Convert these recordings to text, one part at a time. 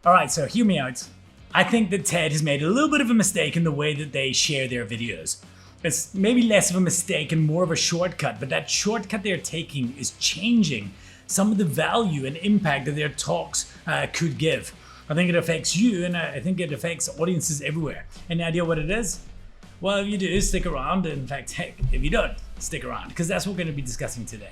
All right, so hear me out. I think that TED has made a little bit of a mistake in the way that they share their videos. It's maybe less of a mistake and more of a shortcut, but that shortcut they're taking is changing some of the value and impact that their talks could give. I think it affects you, and I think it affects audiences everywhere. Any idea what it is? Well, if you do, stick around. In fact, heck, if you don't, stick around, because that's what we're going to be discussing today.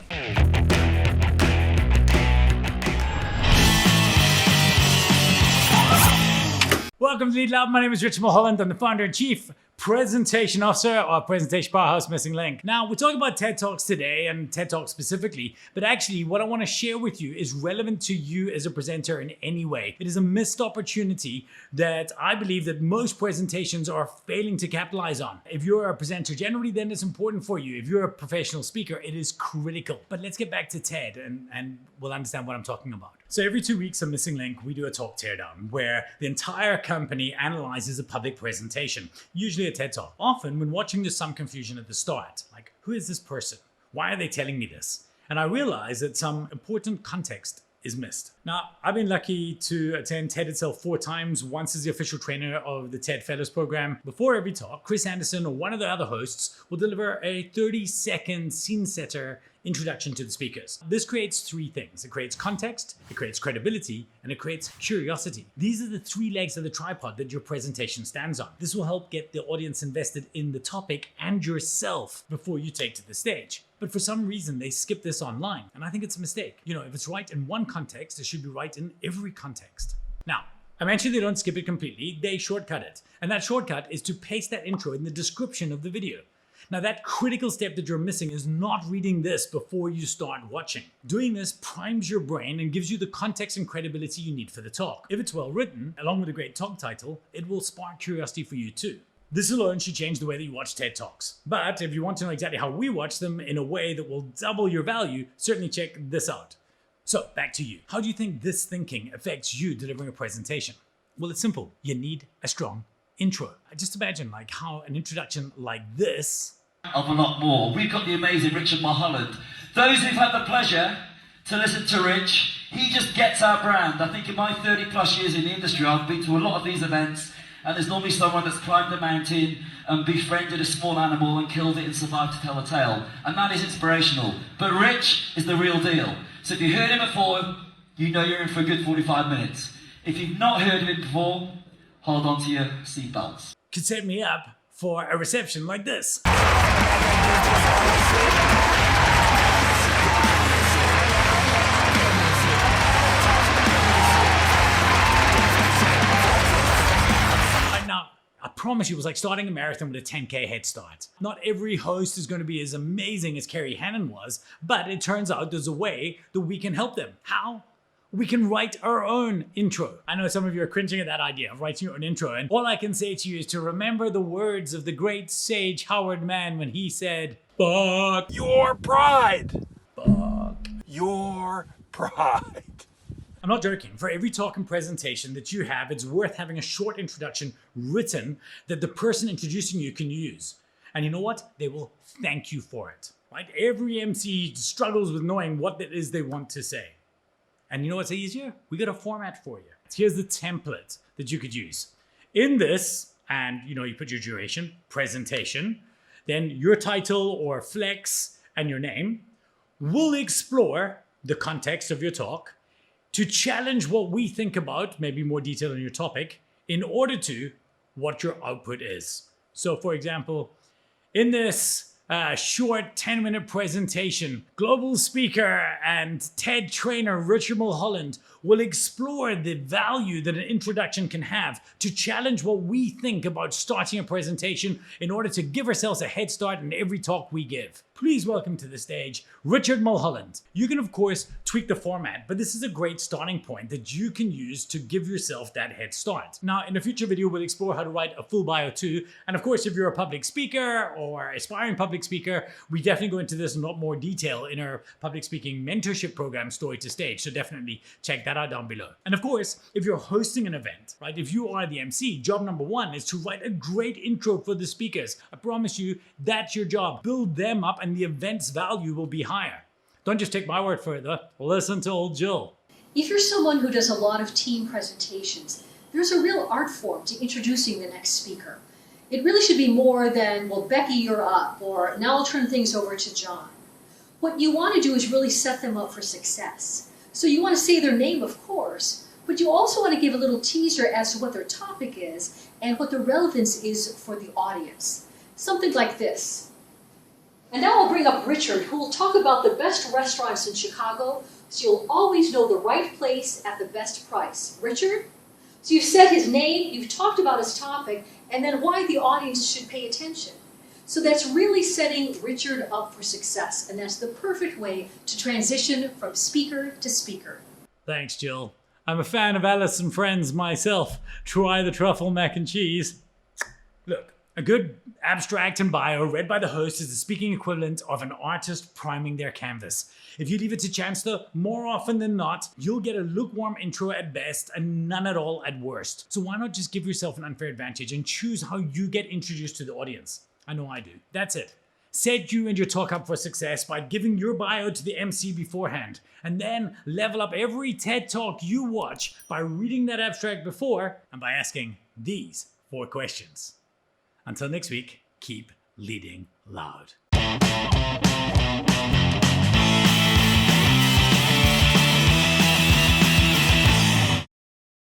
Welcome to Lead Loud. My name is Richard Mulholland. I'm the founder and chief presentation officer or presentation powerhouse, missing link. Now, we're talking about TED Talks today and TED Talks specifically, but actually what I want to share with you is relevant to you as a presenter in any way. It is a missed opportunity that I believe that most presentations are failing to capitalize on. If you're a presenter generally, then it's important for you. If you're a professional speaker, it is critical. But let's get back to TED and we'll understand what I'm talking about. So every 2 weeks on Missing Link, we do a talk teardown where the entire company analyzes a public presentation, usually a TED Talk. Often when watching, there's some confusion at the start, like who is this person? Why are they telling me this? And I realize that some important context is missed. Now, I've been lucky to attend TED itself 4 times, once as the official trainer of the TED Fellows program. Before every talk, Chris Anderson or one of the other hosts will deliver a 30-second scene setter introduction to the speakers. This creates 3 things. It creates context, it creates credibility, and it creates curiosity. These are the 3 legs of the tripod that your presentation stands on. This will help get the audience invested in the topic and yourself before you take to the stage. But for some reason, they skip this online, and I think it's a mistake. You know, if it's right in one context, it should be right in every context. Now, I mentioned they don't skip it completely, they shortcut it. And that shortcut is to paste that intro in the description of the video. Now, that critical step that you're missing is not reading this before you start watching. Doing this primes your brain and gives you the context and credibility you need for the talk. If it's well written, along with a great talk title, it will spark curiosity for you too. This alone should change the way that you watch TED Talks. But if you want to know exactly how we watch them in a way that will double your value, certainly check this out. So back to you. How do you think this thinking affects you delivering a presentation? Well, it's simple. You need a strong intro. Just imagine like how an introduction like this of a lot more. We've got the amazing Richard Mulholland. Those who've had the pleasure to listen to Rich, he just gets our brand. I think in my 30 plus years in the industry, I've been to a lot of these events, and there's normally someone that's climbed a mountain and befriended a small animal and killed it and survived to tell a tale. And that is inspirational. But Rich is the real deal. So if you heard him before, you know you're in for a good 45 minutes. If you've not heard of him before, hold on to your seatbelts. Could set me up for a reception like this. I promise you, it was like starting a marathon with a 10K head start. Not every host is going to be as amazing as Carrie Hannon was, but it turns out there's a way that we can help them. How? We can write our own intro. I know some of you are cringing at that idea of writing your own intro, and all I can say to you is to remember the words of the great sage Howard Mann when he said, "Fuck your pride. Fuck Your pride." I'm not joking. For every talk and presentation that you have, it's worth having a short introduction written that the person introducing you can use. And you know what? They will thank you for it. Right? Every MC struggles with knowing what it is they want to say. And you know what's easier? We got a format for you. Here's the template that you could use. In this, and you put your duration, presentation, then your title or flex and your name. We'll explore the context of your talk to challenge what we think about, maybe more detail on your topic, in order to what your output is. So for example, in this short 10-minute presentation, global speaker and TED trainer Richard Mulholland will explore the value that an introduction can have to challenge what we think about starting a presentation in order to give ourselves a head start in every talk we give. Please welcome to the stage, Richard Mulholland. You can of course tweak the format, but this is a great starting point that you can use to give yourself that head start. Now, in a future video, we'll explore how to write a full bio too. And of course, if you're a public speaker or aspiring public speaker, we definitely go into this in a lot more detail in our public speaking mentorship program, Story to Stage. So definitely check that out down below. And of course, if you're hosting an event, right? If you are the MC, job number 1 is to write a great intro for the speakers. I promise you, that's your job. Build them up and the event's value will be higher. Don't just take my word for it though. Listen to old Jill. If you're someone who does a lot of team presentations, there's a real art form to introducing the next speaker. It really should be more than, well, Becky, you're up, or now I'll turn things over to John. What you want to do is really set them up for success. So you want to say their name, of course, but you also want to give a little teaser as to what their topic is and what the relevance is for the audience. Something like this. And now I'll bring up Richard, who will talk about the best restaurants in Chicago, so you'll always know the right place at the best price. Richard? So you've said his name, you've talked about his topic, and then why the audience should pay attention. So that's really setting Richard up for success, and that's the perfect way to transition from speaker to speaker. Thanks, Jill. I'm a fan of Alice and Friends myself. Try the truffle mac and cheese. Look, a good abstract and bio read by the host is the speaking equivalent of an artist priming their canvas. If you leave it to chance though, more often than not, you'll get a lukewarm intro at best and none at all at worst. So why not just give yourself an unfair advantage and choose how you get introduced to the audience? I know I do. That's it. Set you and your talk up for success by giving your bio to the MC beforehand, and then level up every TED Talk you watch by reading that abstract before and by asking these 4 questions. Until next week, keep leading loud.